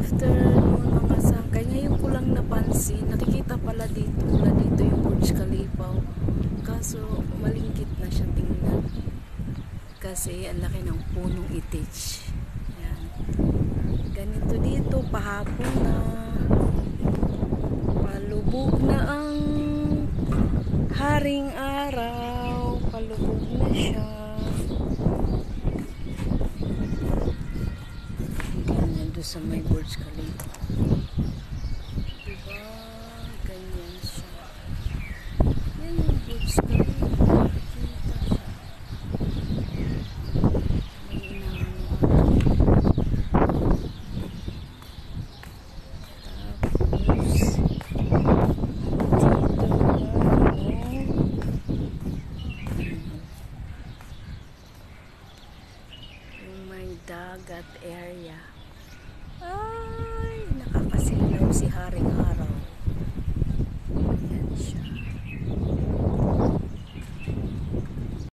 afternoon mga sangkay. Ngayon ko lang napansin, nakikita pala dito yung Burj Khalifa. Kaso malingkit na siya tingnan. Kasi ang laki ng punong itage. Yan. Ganito dito, pahapon na. Palubog na ang haring araw. Palubog na siya. Sa may Burj Khalifa. Diba? Ganyan siya. Yan yung Burj Khalifa. Kita siya. May inaano yung may dagat area. Ay, nakakasilaw si Hari